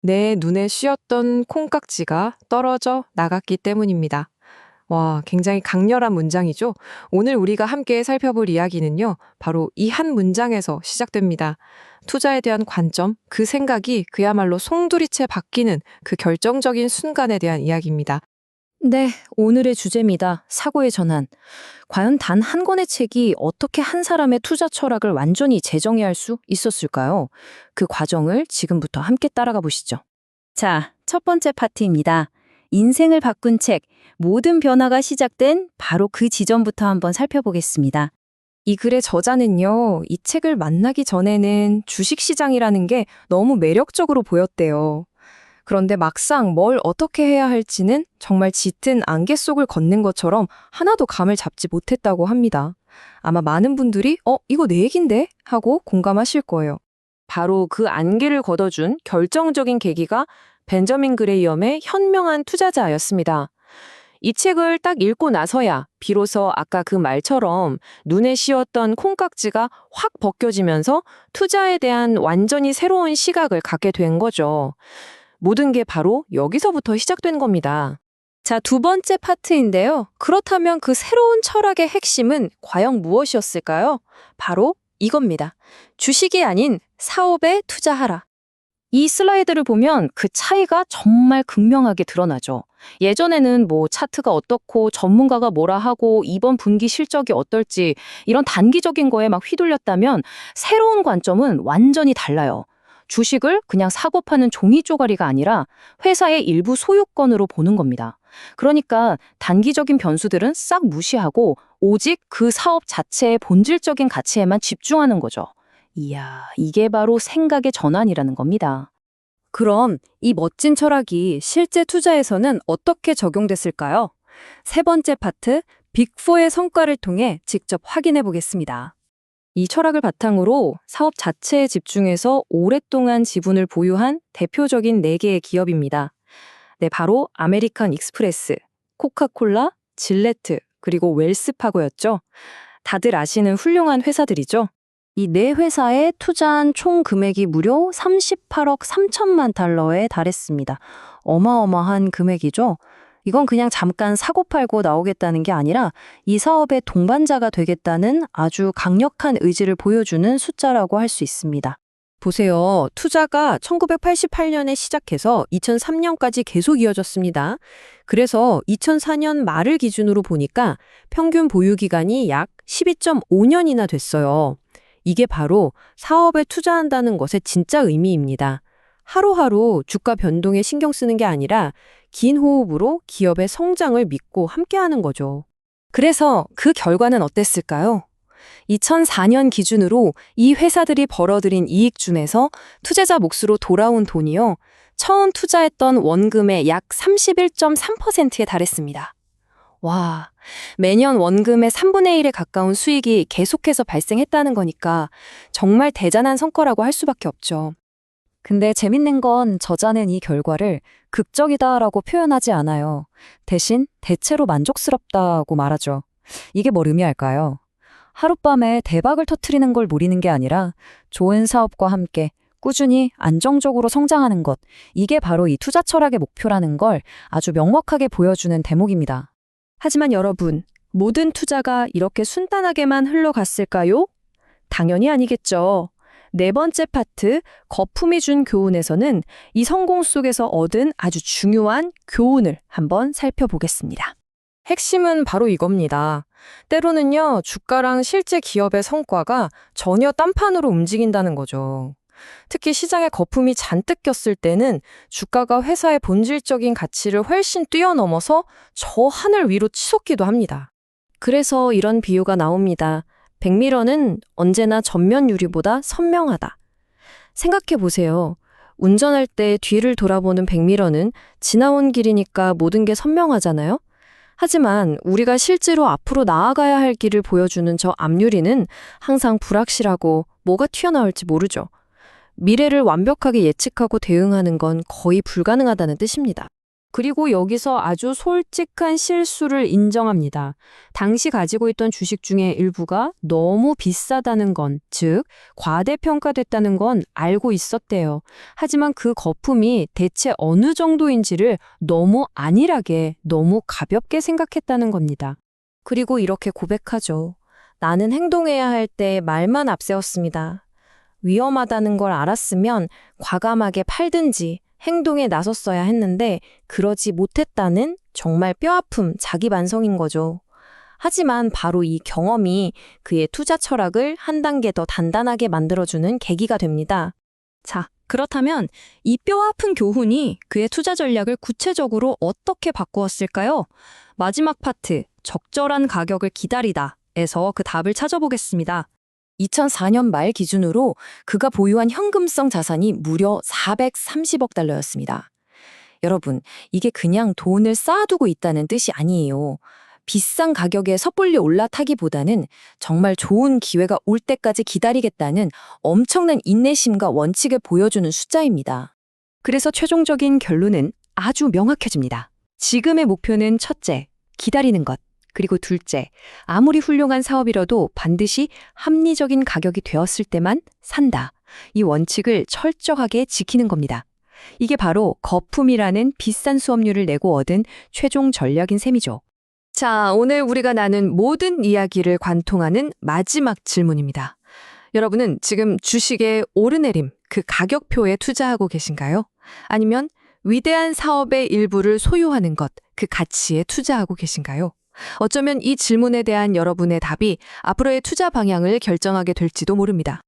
내 눈에 씌었던 콩깍지가 떨어져 나갔기 때문입니다. 와, 굉장히 강렬한 문장이죠? 오늘 우리가 함께 살펴볼 이야기는요, 바로 이 한 문장에서 시작됩니다. 투자에 대한 관점, 그 생각이 그야말로 송두리째 바뀌는 그 결정적인 순간에 대한 이야기입니다. 네, 오늘의 주제입니다. 사고의 전환. 과연 단 한 권의 책이 어떻게 한 사람의 투자 철학을 완전히 재정의할 수 있었을까요? 그 과정을 지금부터 함께 따라가 보시죠. 자, 첫 번째 파트입니다. 인생을 바꾼 책, 모든 변화가 시작된 바로 그 지점부터 한번 살펴보겠습니다. 이 글의 저자는요, 이 책을 만나기 전에는 주식시장이라는 게 너무 매력적으로 보였대요. 그런데 막상 뭘 어떻게 해야 할지는 정말 짙은 안개 속을 걷는 것처럼 하나도 감을 잡지 못했다고 합니다. 아마 많은 분들이 이거 내 얘긴데? 하고 공감하실 거예요. 바로 그 안개를 걷어준 결정적인 계기가 벤저민 그레이엄의 현명한 투자자였습니다. 이 책을 딱 읽고 나서야 비로소 아까 그 말처럼 눈에 씌었던 콩깍지가 확 벗겨지면서 투자에 대한 완전히 새로운 시각을 갖게 된 거죠. 모든 게 바로 여기서부터 시작된 겁니다. 자, 두 번째 파트인데요. 그렇다면 그 새로운 철학의 핵심은 과연 무엇이었을까요? 바로 이겁니다. 주식이 아닌 사업에 투자하라. 이 슬라이드를 보면 그 차이가 정말 극명하게 드러나죠. 예전에는 뭐 차트가 어떻고 전문가가 뭐라 하고 이번 분기 실적이 어떨지 이런 단기적인 거에 막 휘둘렸다면 새로운 관점은 완전히 달라요. 주식을 그냥 사고 파는 종이 쪼가리가 아니라 회사의 일부 소유권으로 보는 겁니다. 그러니까 단기적인 변수들은 싹 무시하고 오직 그 사업 자체의 본질적인 가치에만 집중하는 거죠. 이야, 이게 바로 생각의 전환이라는 겁니다. 그럼 이 멋진 철학이 실제 투자에서는 어떻게 적용됐을까요? 세 번째 파트, 빅4의 성과를 통해 직접 확인해 보겠습니다. 이 철학을 바탕으로 사업 자체에 집중해서 오랫동안 지분을 보유한 대표적인 4개의 기업입니다. 네, 바로 아메리칸 익스프레스, 코카콜라, 질레트, 그리고 웰스파고였죠. 다들 아시는 훌륭한 회사들이죠. 이 네 회사에 투자한 총 금액이 무려 38억 3천만 달러에 달했습니다. 어마어마한 금액이죠. 이건 그냥 잠깐 사고 팔고 나오겠다는 게 아니라 이 사업의 동반자가 되겠다는 아주 강력한 의지를 보여주는 숫자라고 할 수 있습니다. 보세요. 투자가 1988년에 시작해서 2003년까지 계속 이어졌습니다. 그래서 2004년 말을 기준으로 보니까 평균 보유 기간이 약 12.5년이나 됐어요. 이게 바로 사업에 투자한다는 것의 진짜 의미입니다. 하루하루 주가 변동에 신경 쓰는 게 아니라 긴 호흡으로 기업의 성장을 믿고 함께하는 거죠. 그래서 그 결과는 어땠을까요? 2004년 기준으로 이 회사들이 벌어들인 이익 중에서 투자자 몫으로 돌아온 돈이요, 처음 투자했던 원금의 약 31.3%에 달했습니다. 와, 매년 원금의 3분의 1에 가까운 수익이 계속해서 발생했다는 거니까 정말 대단한 성과라고 할 수밖에 없죠. 근데 재밌는 건 저자는 이 결과를 극적이다라고 표현하지 않아요. 대신 대체로 만족스럽다고 말하죠. 이게 뭘 의미할까요? 하룻밤에 대박을 터트리는 걸 노리는 게 아니라 좋은 사업과 함께 꾸준히 안정적으로 성장하는 것, 이게 바로 이 투자 철학의 목표라는 걸 아주 명확하게 보여주는 대목입니다. 하지만 여러분, 모든 투자가 이렇게 순탄하게만 흘러갔을까요? 당연히 아니겠죠. 네 번째 파트, 거품이 준 교훈에서는 이 성공 속에서 얻은 아주 중요한 교훈을 한번 살펴보겠습니다. 핵심은 바로 이겁니다. 때로는요, 주가랑 실제 기업의 성과가 전혀 딴판으로 움직인다는 거죠. 특히 시장에 거품이 잔뜩 꼈을 때는 주가가 회사의 본질적인 가치를 훨씬 뛰어넘어서 저 하늘 위로 치솟기도 합니다. 그래서 이런 비유가 나옵니다. 백미러는 언제나 전면 유리보다 선명하다. 생각해 보세요. 운전할 때 뒤를 돌아보는 백미러는 지나온 길이니까 모든 게 선명하잖아요? 하지만 우리가 실제로 앞으로 나아가야 할 길을 보여주는 저 앞유리는 항상 불확실하고 뭐가 튀어나올지 모르죠. 미래를 완벽하게 예측하고 대응하는 건 거의 불가능하다는 뜻입니다. 그리고 여기서 아주 솔직한 실수를 인정합니다. 당시 가지고 있던 주식 중에 일부가 너무 비싸다는 건, 즉, 과대평가됐다는 건 알고 있었대요. 하지만 그 거품이 대체 어느 정도인지를 너무 안일하게, 너무 가볍게 생각했다는 겁니다. 그리고 이렇게 고백하죠. 나는 행동해야 할 때 말만 앞세웠습니다. 위험하다는 걸 알았으면 과감하게 팔든지 행동에 나섰어야 했는데 그러지 못했다는 정말 뼈아픈 자기 반성인 거죠. 하지만 바로 이 경험이 그의 투자 철학을 한 단계 더 단단하게 만들어주는 계기가 됩니다. 자, 그렇다면 이 뼈아픈 교훈이 그의 투자 전략을 구체적으로 어떻게 바꾸었을까요? 마지막 파트, 적절한 가격을 기다리다에서 그 답을 찾아보겠습니다. 2004년 말 기준으로 그가 보유한 현금성 자산이 무려 430억 달러였습니다. 여러분, 이게 그냥 돈을 쌓아두고 있다는 뜻이 아니에요. 비싼 가격에 섣불리 올라타기보다는 정말 좋은 기회가 올 때까지 기다리겠다는 엄청난 인내심과 원칙을 보여주는 숫자입니다. 그래서 최종적인 결론은 아주 명확해집니다. 지금의 목표는 첫째, 기다리는 것. 그리고 둘째, 아무리 훌륭한 사업이라도 반드시 합리적인 가격이 되었을 때만 산다. 이 원칙을 철저하게 지키는 겁니다. 이게 바로 거품이라는 비싼 수업료를 내고 얻은 최종 전략인 셈이죠. 자, 오늘 우리가 나눈 모든 이야기를 관통하는 마지막 질문입니다. 여러분은 지금 주식의 오르내림, 그 가격표에 투자하고 계신가요? 아니면 위대한 사업의 일부를 소유하는 것, 그 가치에 투자하고 계신가요? 어쩌면 이 질문에 대한 여러분의 답이 앞으로의 투자 방향을 결정하게 될지도 모릅니다.